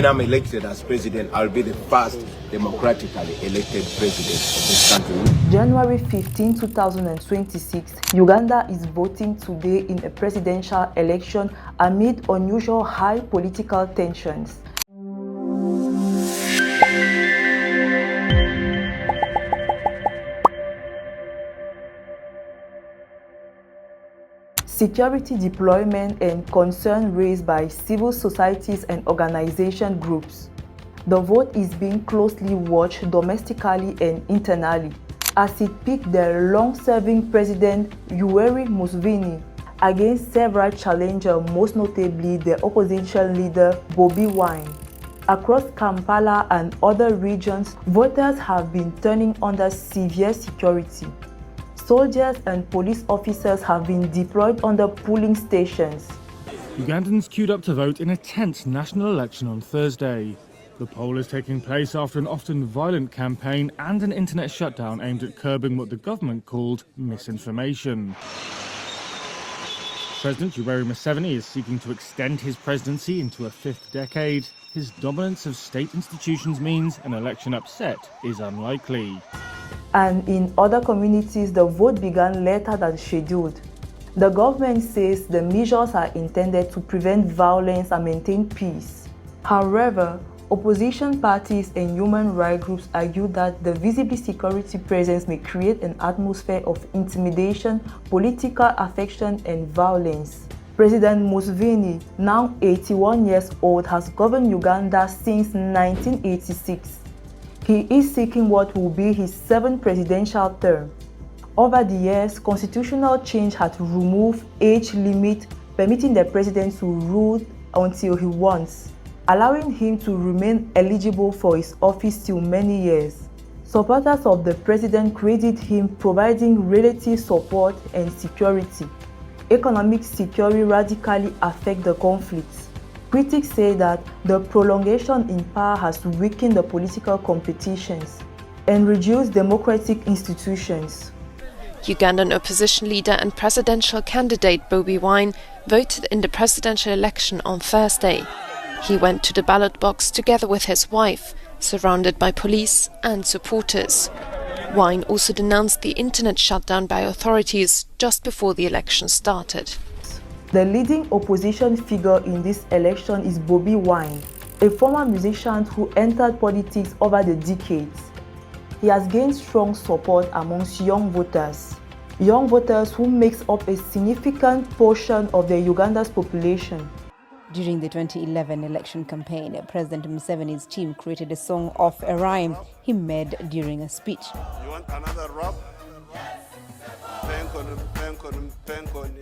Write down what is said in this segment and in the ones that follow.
I'm elected as president, I'll be the first democratically elected president of this country. January 15, 2026, Uganda is voting today in a presidential election amid unusual high political tensions. Security deployment and concern raised by civil societies and organization groups. The vote is being closely watched domestically and internally as it picked the long-serving President Yoweri Museveni against several challengers, most notably the opposition leader Bobi Wine. Across Kampala and other regions, voters have been turning under severe security. Soldiers and police officers have been deployed on the polling stations. Ugandans queued up to vote in a tense national election on Thursday. The poll is taking place after an often violent campaign and an internet shutdown aimed at curbing what the government called misinformation. President Yoweri Museveni is seeking to extend his presidency into a fifth decade. His dominance of state institutions means an election upset is unlikely. And in other communities, the vote began later than scheduled. The government says the measures are intended to prevent violence and maintain peace. However, opposition parties and human rights groups argue that the visible security presence may create an atmosphere of intimidation, political affection, and violence. President Museveni, now 81 years old, has governed Uganda since 1986. He is seeking what will be his seventh presidential term. Over the years, constitutional change had removed age limit, permitting the president to rule until he wants, allowing him to remain eligible for his office till many years. Supporters of the president credit him providing relative support and security. Economic security radically affect the conflict. Critics say that the prolongation in power has weakened the political competitions and reduced democratic institutions. Ugandan opposition leader and presidential candidate Bobi Wine voted in the presidential election on Thursday. He went to the ballot box together with his wife, surrounded by police and supporters. Wine also denounced the internet shutdown by authorities just before the election started. The leading opposition figure in this election is Bobi Wine, a former musician who entered politics over the decades. He has gained strong support amongst young voters who makes up a significant portion of the Uganda's population. During the 2011 election campaign, President Museveni's team created a song off a rhyme he made during a speech. You want another rap?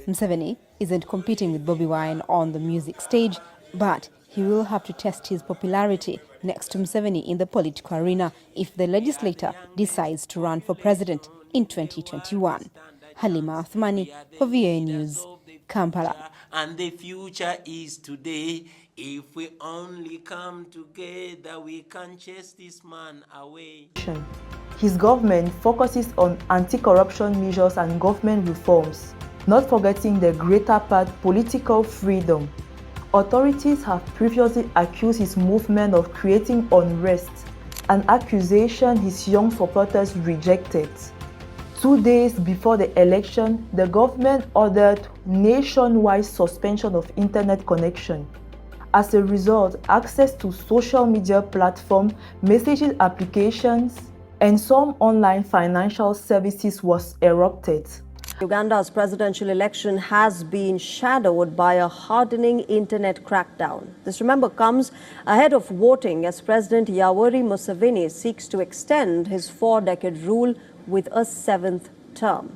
Museveni isn't competing with Bobi Wine on the music stage, but he will have to test his popularity next to Museveni in the political arena if the legislator decides to run for president in 2021. Halima Athmani for VOA News, Kampala. And the future is today. If we only come together, we can chase this man away. His government focuses on anti-corruption measures and government reforms, not forgetting the greater part political freedom. Authorities have previously accused his movement of creating unrest, an accusation his young supporters rejected. 2 days before the election, the government ordered nationwide suspension of internet connection. As a result, access to social media platforms, messaging applications, and some online financial services was erupted. Uganda's presidential election has been shadowed by a hardening internet crackdown. This, remember, comes ahead of voting as President Yoweri Museveni seeks to extend his 4-decade rule with a 7th term.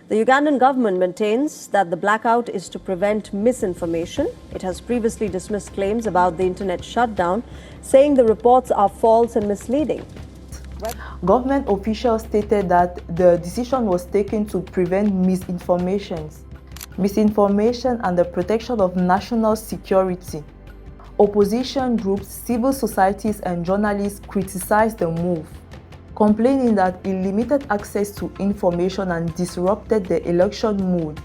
The Ugandan government maintains that the blackout is to prevent misinformation. It has previously dismissed claims about the internet shutdown, saying the reports are false and misleading. Government officials stated that the decision was taken to prevent misinformation and the protection of national security. Opposition groups, civil societies, and journalists criticized the move, complaining that it limited access to information and disrupted the election mood.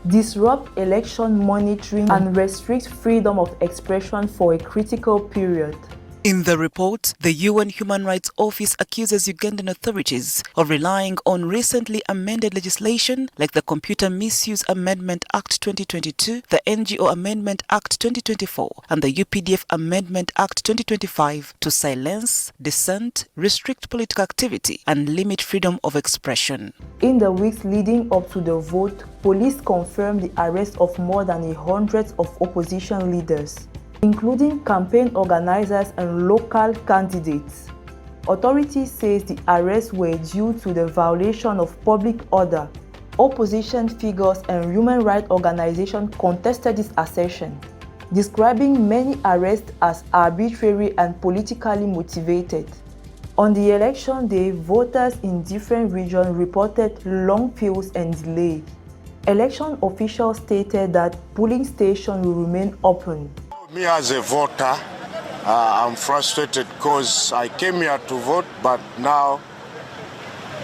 disrupt election monitoring, and restrict freedom of expression for a critical period. In the report, the UN Human Rights Office accuses Ugandan authorities of relying on recently amended legislation like the Computer Misuse Amendment Act 2022, the NGO Amendment Act 2024, and the UPDF Amendment Act 2025 to silence, dissent, restrict political activity, and limit freedom of expression. In the weeks leading up to the vote, police confirmed the arrest of more than 100 of opposition leaders, including campaign organizers and local candidates. Authorities say the arrests were due to the violation of public order. Opposition figures and human rights organizations contested this assertion, describing many arrests as arbitrary and politically motivated. On the election day, voters in different regions reported long queues and delay. Election officials stated that polling stations will remain open. Me as a voter, I'm frustrated because I came here to vote, but now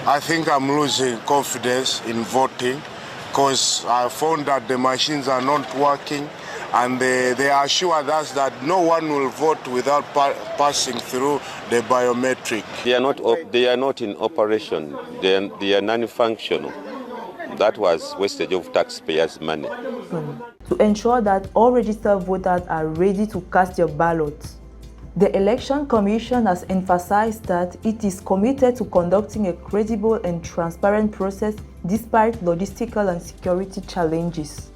I think I'm losing confidence in voting because I found that the machines are not working, and they assured us that no one will vote without passing through the biometric. They are not in operation. They are non-functional. That was wastage of taxpayers' money. To ensure that all registered voters are ready to cast their ballots. The Election Commission has emphasized that it is committed to conducting a credible and transparent process despite logistical and security challenges.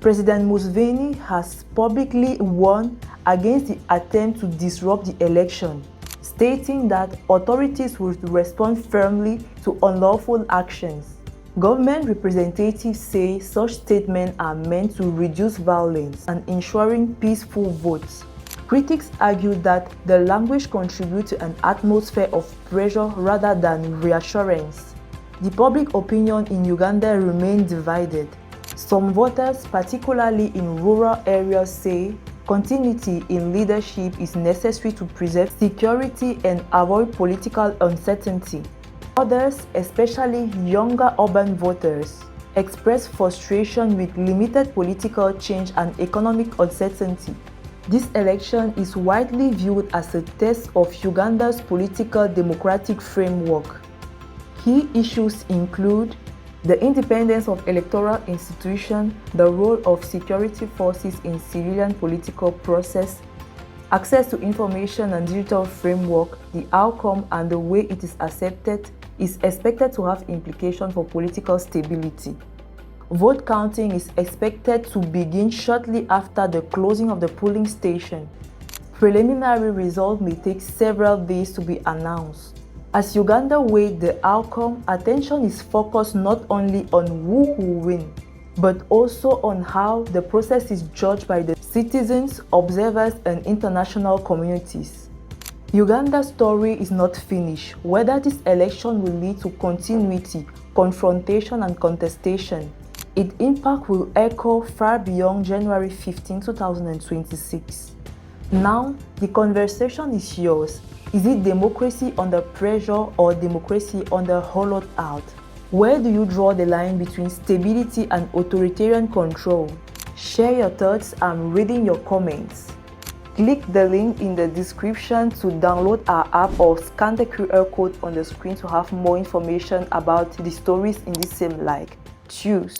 President Museveni has publicly warned against the attempt to disrupt the election, stating that authorities will respond firmly to unlawful actions. Government representatives say such statements are meant to reduce violence and ensuring peaceful votes. Critics argue that the language contributes to an atmosphere of pressure rather than reassurance. The public opinion in Uganda remains divided. Some voters, particularly in rural areas, say continuity in leadership is necessary to preserve security and avoid political uncertainty. Others, especially younger urban voters, express frustration with limited political change and economic uncertainty. This election is widely viewed as a test of Uganda's political democratic framework. Key issues include the independence of electoral institutions, the role of security forces in civilian political process, access to information and digital framework, the outcome and the way it is accepted is expected to have implications for political stability. Vote counting is expected to begin shortly after the closing of the polling station. Preliminary results may take several days to be announced. As Uganda waits the outcome, attention is focused not only on who will win, but also on how the process is judged by the citizens, observers, and international communities. Uganda's story is not finished. Whether this election will lead to continuity, confrontation, and contestation, its impact will echo far beyond January 15, 2026. Now, the conversation is yours. Is it democracy under pressure or democracy under hollowed out? Where do you draw the line between stability and authoritarian control? Share your thoughts. I'm reading your comments. Click the link in the description to download our app or scan the QR code on the screen to have more information about the stories in the same like. Choose.